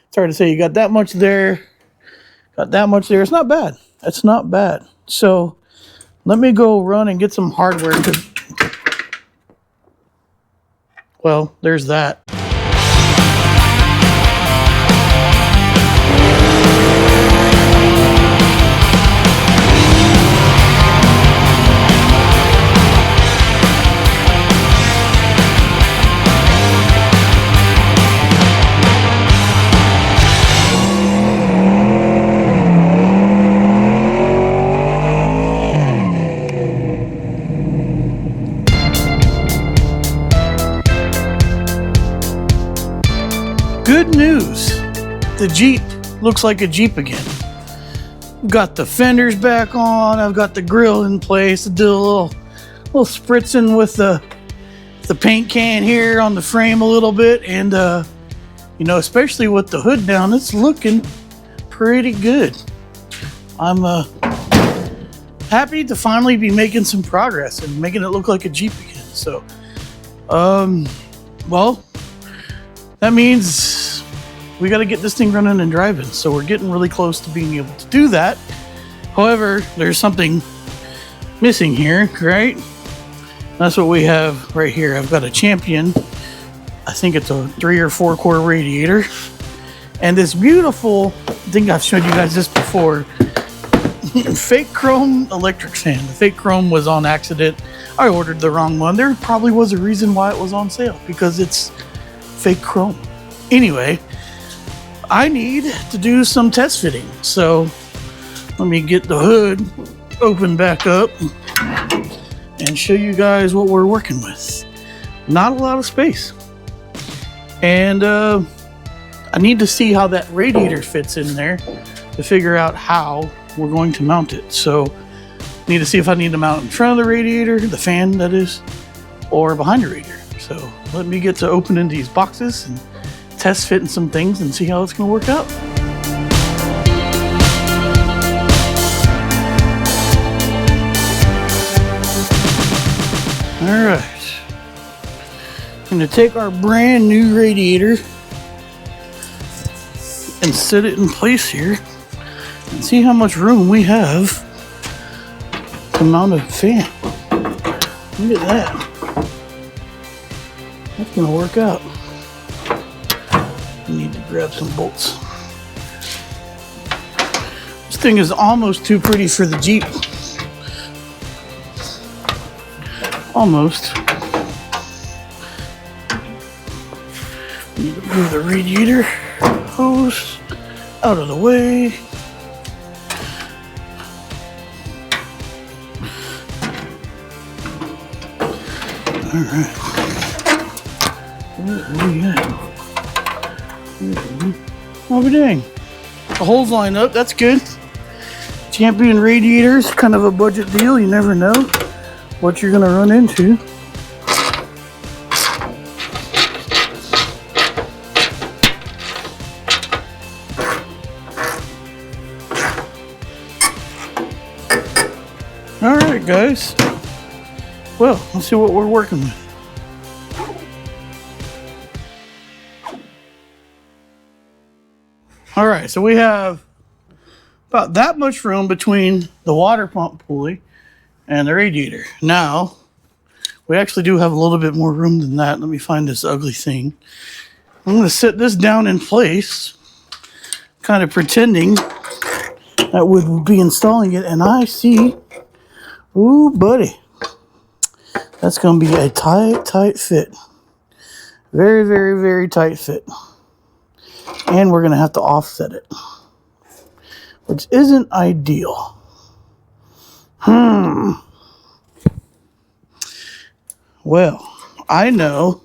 It's hard to say. You got that much there, got that much there. It's not bad. It's not bad. So let me go run and get some hardware. Well, there's that. Good news, the Jeep looks like a Jeep again. Got the fenders back on, I've got the grill in place. I did a little spritzing with the paint can here on the frame a little bit, and you know, especially with the hood down, it's looking pretty good. I'm happy to finally be making some progress and making it look like a Jeep again. So, well, that means we got to get this thing running and driving. So we're getting really close to being able to do that. However, there's something missing here, right? That's what we have right here. I've got a Champion. I think it's a 3 or 4 core radiator. And this beautiful, I think I've showed you guys this before, fake chrome electric fan. The fake chrome was on accident. I ordered the wrong one. There probably was a reason why it was on sale, because it's fake chrome. Anyway, I need to do some test fitting. So let me get the hood open back up and show you guys what we're working with. Not a lot of space. And I need to see how that radiator fits in there to figure out how we're going to mount it. So I need to see if I need to mount it in front of the radiator, the fan that is, or behind the radiator. So let me get to opening these boxes and test fitting some things and see how it's going to work out. All right. I'm going to take our brand new radiator and set it in place here and see how much room we have to mount a fan. Look at that. That's gonna work out. I need to grab some bolts. This thing is almost too pretty for the Jeep. Almost. Need to move the radiator hose out of the way. All right. Oh, dang. The holes line up. That's good. Champion radiators, kind of a budget deal. You never know what you're going to run into. All right, guys. Well, let's see what we're working with. All right, so we have about that much room between the water pump pulley and the radiator. Now, we actually do have a little bit more room than that. Let me find this ugly thing. I'm going to set this down in place, kind of pretending that would be installing it, and I see, ooh, buddy, that's going to be a tight fit. Very, very, very tight fit. And we're going to have to offset it, which isn't ideal. Well, I know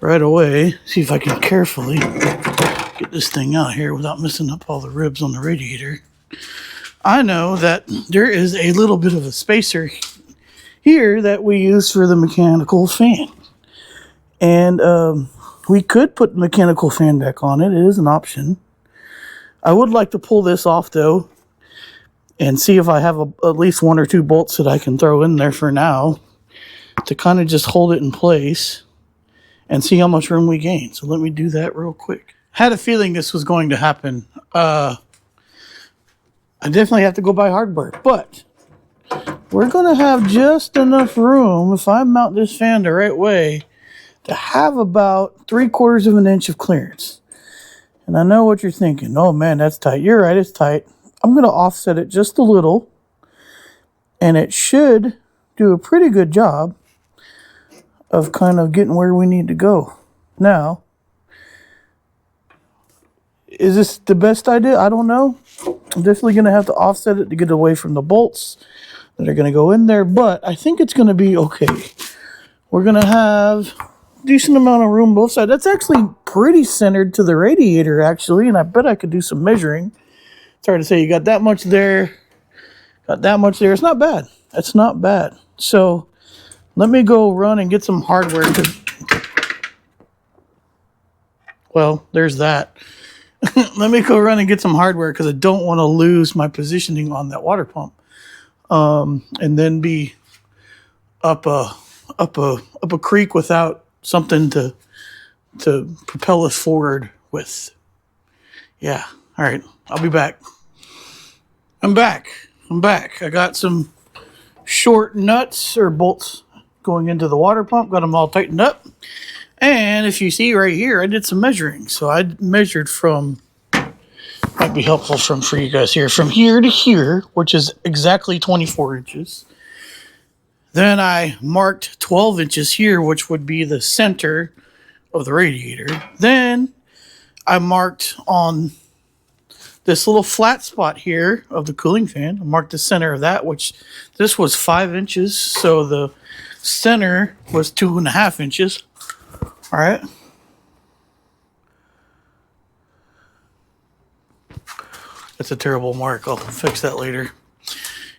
right away, see if I can carefully get this thing out here without messing up all the ribs on the radiator. I know that there is a little bit of a spacer here that we use for the mechanical fan. And we could put the mechanical fan back on it. It is an option. I would like to pull this off, though, and see if I have at least 1 or 2 bolts that I can throw in there for now to kind of just hold it in place and see how much room we gain. So let me do that real quick. Had a feeling this was going to happen. I definitely have to go buy hardware, but we're going to have just enough room, if I mount this fan the right way, to have about 3/4 of an inch of clearance. And I know what you're thinking. Oh man, that's tight. You're right, it's tight. I'm going to offset it just a little, and it should do a pretty good job of kind of getting where we need to go. Now, is this the best idea? I don't know. I'm definitely going to have to offset it to get away from the bolts that are going to go in there, but I think it's going to be okay. We're going to have a decent amount of room both sides. That's actually pretty centered to the radiator, actually, and I bet I could do some measuring. It's hard to say. You got that much there, got that much there. It's not bad. It's not bad. So let me go run and get some hardware. Well, there's that. Let me go run and get some hardware because I don't want to lose my positioning on that water pump, and then be up a creek without something to propel us forward with. Yeah. All right. I'll be back. I'm back. I got some short nuts or bolts going into the water pump. Got them all tightened up. And if you see right here, I did some measuring. So I measured from, might be helpful for you guys here, from here to here, which is exactly 24 inches. Then I marked 12 inches here, which would be the center of the radiator. Then I marked on this little flat spot here of the cooling fan. I marked the center of that, which this was 5 inches. So the center was 2.5 inches. All right. That's a terrible mark. I'll fix that later.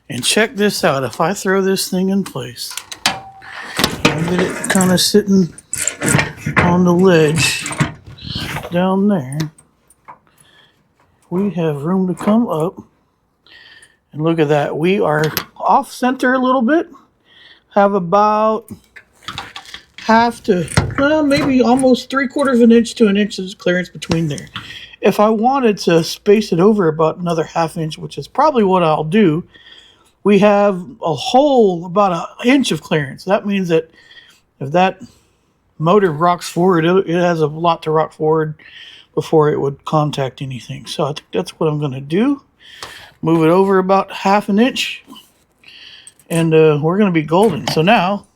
And check this out. If I throw this thing in place, I get it kind of sitting on the ledge down there. We have room to come up. And look at that. We are off center a little bit. Have about half to, well, maybe almost 3/4 of an inch to an inch's clearance between there. If I wanted to space it over about another 1/2 inch, which is probably what I'll do, we have a whole about 1 inch of clearance. That means that if that motor rocks forward, it has a lot to rock forward before it would contact anything. So I think that's what I'm going to do. Move it over about 1/2 inch, and we're going to be golden. So now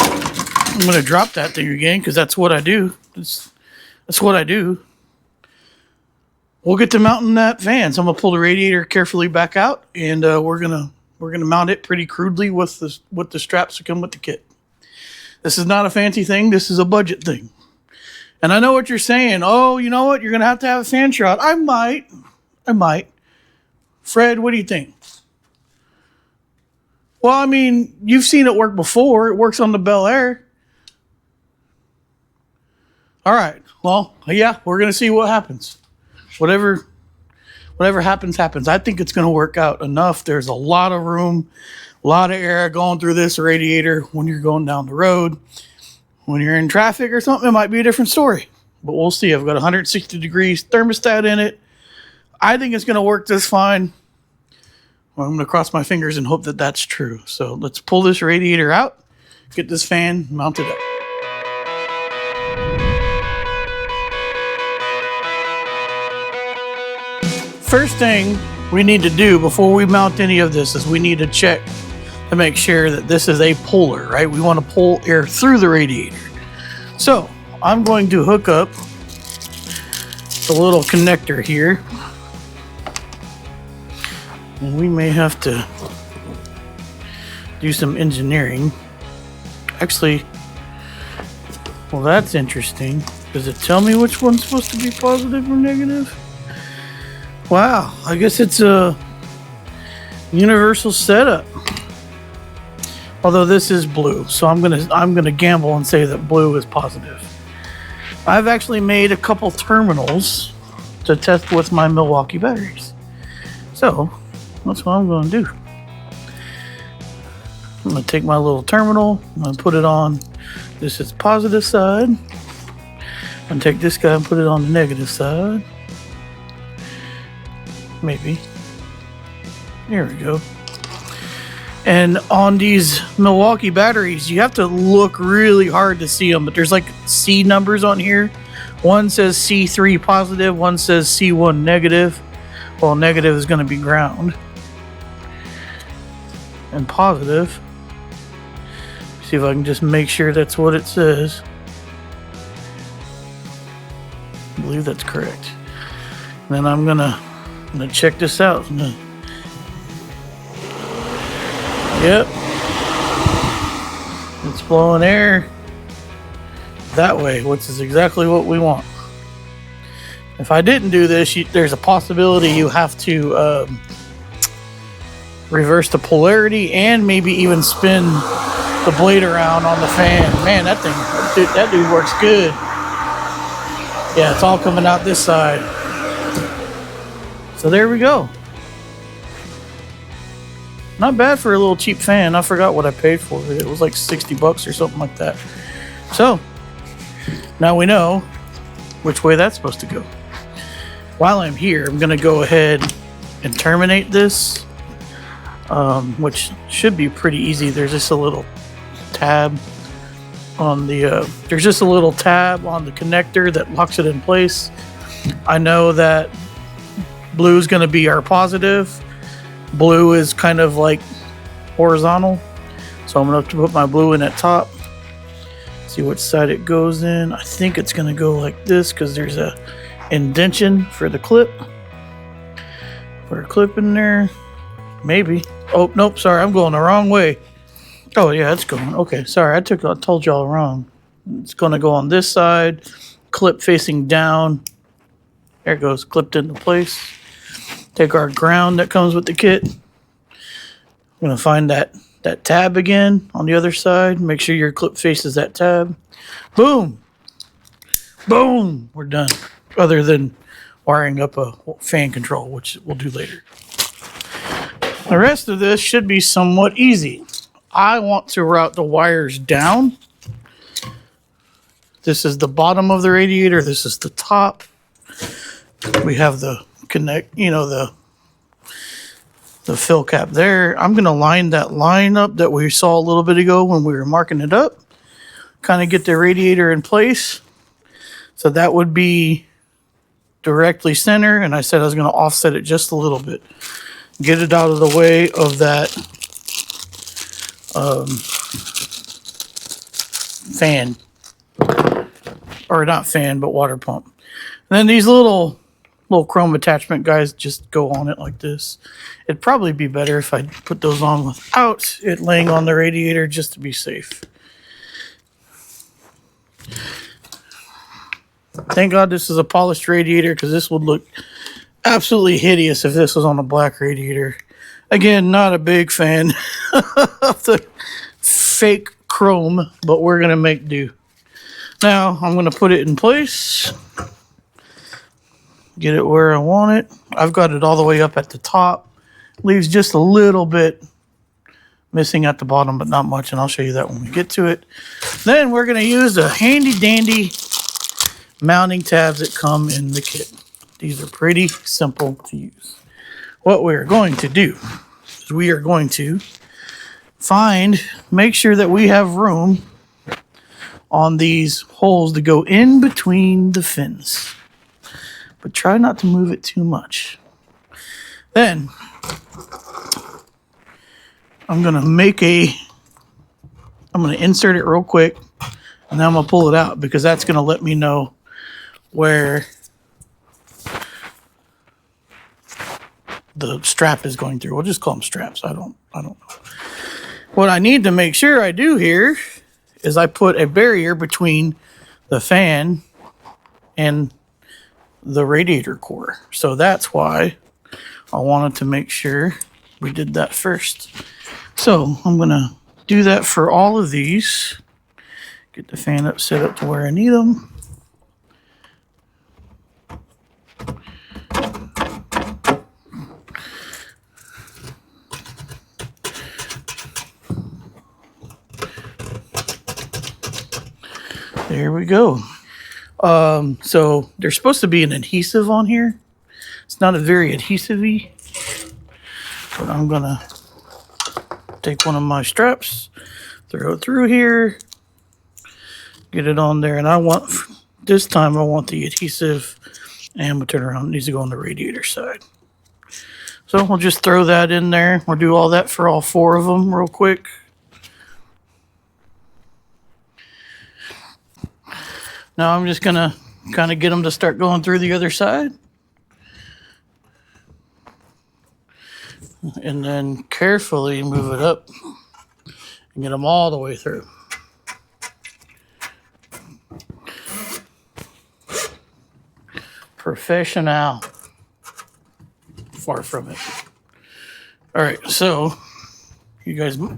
I'm going to drop that thing again because that's what I do. That's what I do. We'll get to mounting that fan. So I'm going to pull the radiator carefully back out, and we're gonna mount it pretty crudely with the straps that come with the kit. This is not a fancy thing. This is a budget thing. And I know what you're saying. Oh, you know what? You're going to have a fan shroud. I might. Fred, what do you think? Well, I mean, you've seen it work before. It works on the Bel Air. All right. Well, yeah, we're going to see what happens. Whatever happens, happens. I think it's going to work out enough. There's a lot of room, a lot of air going through this radiator when you're going down the road. When you're in traffic or something, it might be a different story. But we'll see. I've got 160 degrees thermostat in it. I think it's going to work just fine. Well, I'm going to cross my fingers and hope that that's true. So let's pull this radiator out, get this fan mounted up. First thing we need to do before we mount any of this is we need to check to make sure that this is a puller, right? We want to pull air through the radiator. So I'm going to hook up the little connector here. And we may have to do some engineering. Actually, well, that's interesting. Does it tell me which one's supposed to be positive or negative? Wow, I guess it's a universal setup. Although this is blue, so I'm gonna gamble and say that blue is positive. I've actually made a couple terminals to test with my Milwaukee batteries. So that's what I'm gonna do. I'm gonna take my little terminal, I'm gonna put it on this is positive side. And take this guy and put it on the negative side. Maybe. There we go. And on these Milwaukee batteries, you have to look really hard to see them, but there's like C numbers on here. One says C3 positive, one says C1 negative. Well, negative is going to be ground. And positive. See if I can just make sure that's what it says. I believe that's correct. And then I'm gonna check this out. Yep. It's blowing air that way, which is exactly what we want. If I didn't do this, there's a possibility you have to reverse the polarity and maybe even spin the blade around on the fan. Man, that dude works good. Yeah, it's all coming out this side. So there we go. Not bad for a little cheap fan. I forgot what I paid for it. It was like 60 bucks or something like that. So now we know which way that's supposed to go. While I'm here, I'm going to go ahead and terminate this, which should be pretty easy. There's just a little tab on the connector that locks it in place. I know that blue is going to be our positive. Blue is kind of like horizontal, so I'm going to have to put my blue in at top. See which side it goes in. I think it's going to go like this because there's a indentation for the clip. Put a clip in there. Maybe. Oh, nope, sorry, I'm going the wrong way. Oh, yeah, it's going. Okay, sorry, I told y'all wrong. It's going to go on this side, clip facing down. There it goes, clipped into place. Take our ground that comes with the kit. I'm going to find that tab again on the other side. Make sure your clip faces that tab. Boom. Boom. We're done. Other than wiring up a fan control, which we'll do later. The rest of this should be somewhat easy. I want to route the wires down. This is the bottom of the radiator. This is the top. We have the the fill cap there. I'm going to line that line up that we saw a little bit ago when we were marking it up. Kind of get the radiator in place. So that would be directly center. And I said I was going to offset it just a little bit. Get it out of the way of that fan. Or not fan, but water pump. And then these little chrome attachment guys just go on it like this. It'd probably be better if I put those on without it laying on the radiator just to be safe. Thank God this is a polished radiator because this would look absolutely hideous if this was on a black radiator. Again, not a big fan of the fake chrome, but we're going to make do. Now, I'm going to put it in place. Get it where I want it. I've got it all the way up at the top. Leaves just a little bit missing at the bottom, but not much, and I'll show you that when we get to it. Then we're going to use the handy-dandy mounting tabs that come in the kit. These are pretty simple to use. What we're going to do is we are going to make sure that we have room on these holes to go in between the fins. But try not to move it too much. Then I'm going to insert it real quick, and then I'm going to pull it out because that's going to let me know where the strap is going through. We'll just call them straps. I don't know. What I need to make sure I do here is I put a barrier between the fan and the radiator core. So that's why I wanted to make sure we did that first. So I'm going to do that for all of these. Get the fan up, set up to where I need them. There we go. So there's supposed to be an adhesive on here. It's not a very adhesive-y, but I'm gonna take one of my straps, throw it through here, get it on there, and this time I want the adhesive, and we'll turn around. It needs to go on the radiator side. So we'll just throw that in there. We'll do all that for all 4 of them real quick. Now I'm just gonna kind of get them to start going through the other side. And then carefully move it up and get them all the way through. Professional. Far from it. All right, so you guys, now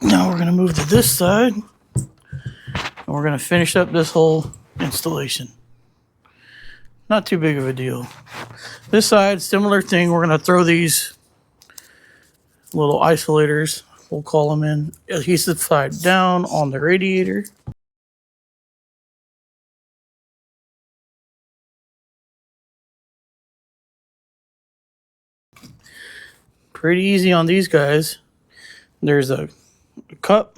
we're gonna move to this side, and we're gonna finish up this whole installation. Not too big of a deal. This side, similar thing. We're gonna throw these little isolators, we'll call them in, adhesive side down on the radiator. Pretty easy on these guys. There's a cup.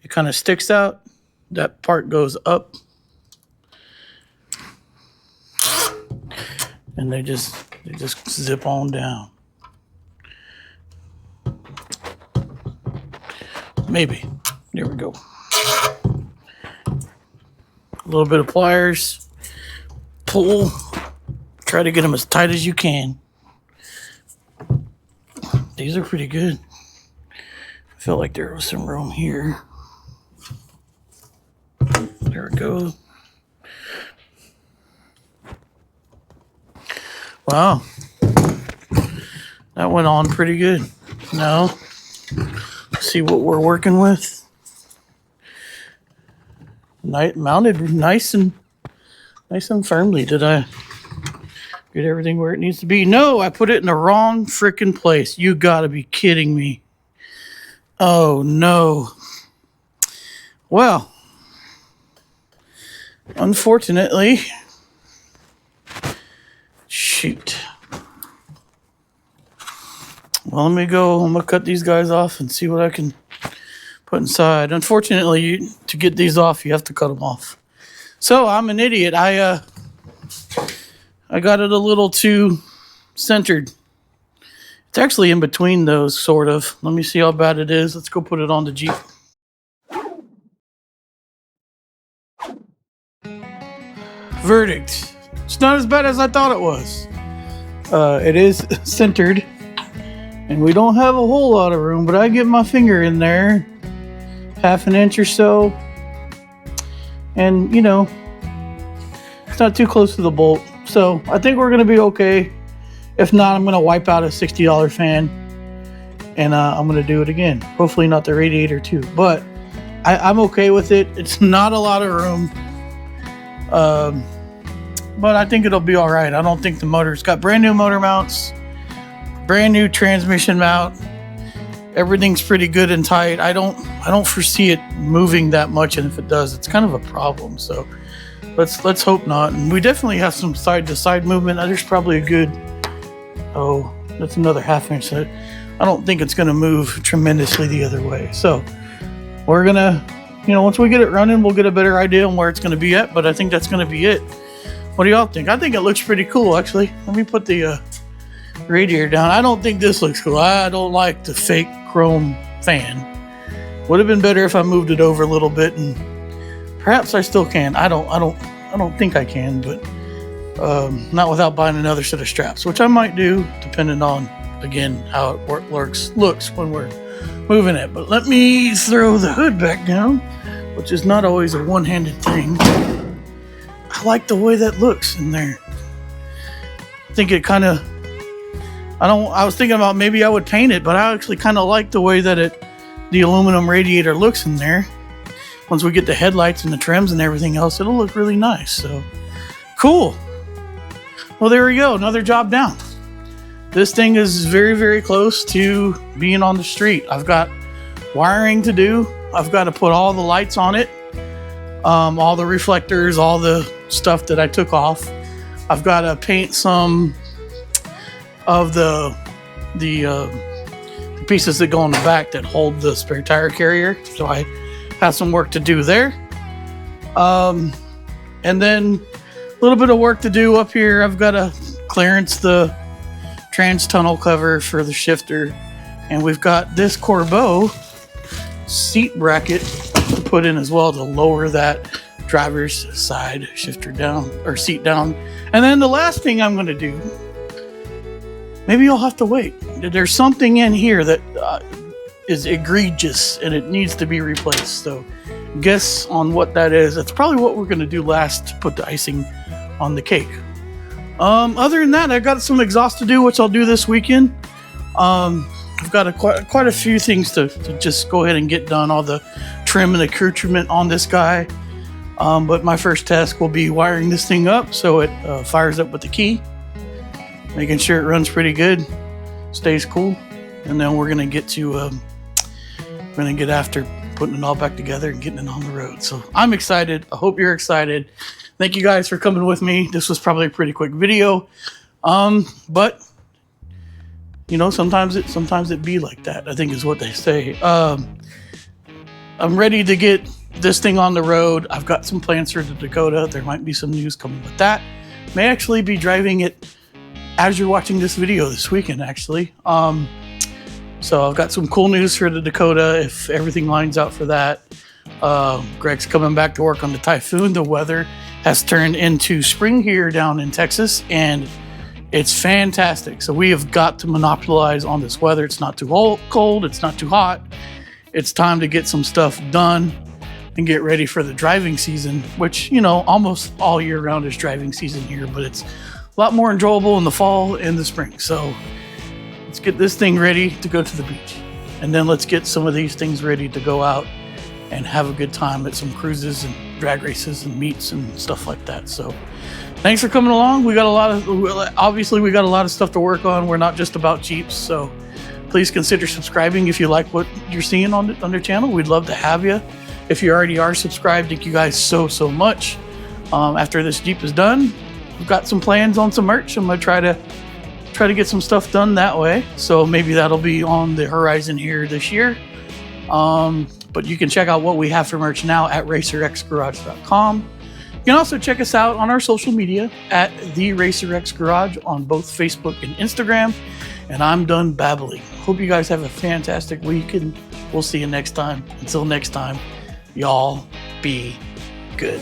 It kind of sticks out. That part goes up. And they just zip on down. Maybe. There we go. A little bit of pliers. Pull. Try to get them as tight as you can. These are pretty good. I feel like there was some room here. There we go. Wow. That went on pretty good. Now, let's see what we're working with. Mounted nice and firmly. Did I get everything where it needs to be? No, I put it in the wrong freaking place. You gotta be kidding me. Oh no. Well, unfortunately, shoot. Well, let me go. I'm gonna cut these guys off and see what I can put inside. Unfortunately, to get these off, you have to cut them off. So I'm an idiot. I got it a little too centered. It's actually in between those, sort of. Let me see how bad it is. Let's go put it on the Jeep. Verdict. It's not as bad as I thought it was. It is centered, and we don't have a whole lot of room, but I get my finger in there, 1/2 inch or so, and you know, it's not too close to the bolt. So I think we're gonna be okay. If not, I'm gonna wipe out a $60 fan, and I'm gonna do it again. Hopefully not the radiator too, but I'm okay with it. It's not a lot of room, but I think it'll be all right. I don't think the motor's got brand new motor mounts, brand new transmission mount. Everything's pretty good and tight. I don't foresee it moving that much, and if it does, it's kind of a problem. So let's hope not. And we definitely have some side to side movement. There's probably a good, that's another 1/2 inch. So I don't think it's gonna move tremendously the other way. So we're gonna, once we get it running, we'll get a better idea on where it's gonna be at, but I think that's gonna be it. What do y'all think? I think it looks pretty cool, actually. Let me put the radiator down. I don't think this looks cool. I don't like the fake chrome fan. Would have been better if I moved it over a little bit, and perhaps I still can. I don't think I can, but not without buying another set of straps, which I might do, depending on, again, how it looks when we're moving it. But let me throw the hood back down, which is not always a one-handed thing. I like the way that looks in there. I think it kind of, I was thinking about maybe I would paint it, but I actually kind of like the way that the aluminum radiator looks in there. Once we get the headlights and the trims and everything else, it'll look really nice. So cool. Well, there we go. Another job down. This thing is very, very close to being on the street. I've got wiring to do. I've got to put all the lights on it. all the reflectors, all the stuff that I took off. I've got to paint some of the pieces that go on the back that hold the spare tire carrier. So I have some work to do there. And then a little bit of work to do up here. I've got to clearance the trans tunnel cover for the shifter. And we've got this Corbeau seat bracket to put in as well to lower that driver's side shifter down, or seat down. And then the last thing I'm going to do, maybe you'll have to wait. There's something in here that is egregious and it needs to be replaced. So guess on what that is. That's probably what we're going to do last to put the icing on the cake. Other than that, I've got some exhaust to do, which I'll do this weekend. I've got quite a few things to just go ahead and get done. All the trim and accoutrement on this guy. But my first task will be wiring this thing up so it fires up with the key. Making sure it runs pretty good, stays cool. And then we're going to get to, after putting it all back together and getting it on the road. So I'm excited. I hope you're excited. Thank you guys for coming with me. This was probably a pretty quick video. But you know, sometimes it be like that, I think is what they say. I'm ready to get this thing on the road. I've got some plans for the Dakota. There might be some news coming with that. May actually be driving it as you're watching this video this weekend, actually. So I've got some cool news for the Dakota if everything lines out for that. Greg's coming back to work on the Typhoon. The weather has turned into spring here down in Texas, and it's fantastic. So we have got to monopolize on this weather. It's not too cold. It's not too hot. It's time to get some stuff done and get ready for the driving season, which, you know, almost all year round is driving season here, but it's a lot more enjoyable in the fall and the spring. So let's get this thing ready to go to the beach. And then let's get some of these things ready to go out and have a good time at some cruises and drag races and meets and stuff like that. So thanks for coming along. We got a lot of stuff to work on. We're not just about Jeeps. So please consider subscribing if you like what you're seeing on the channel. We'd love to have you. If you already are subscribed, thank you guys so much. After this Jeep is done, we've got some plans on some merch. I'm gonna try to get some stuff done that way. So maybe that'll be on the horizon here this year. But you can check out what we have for merch now at racerxgarage.com. You can also check us out on our social media at the RacerX Garage on both Facebook and Instagram. And I'm done babbling. Hope you guys have a fantastic week, and we'll see you next time. Until next time, y'all be good.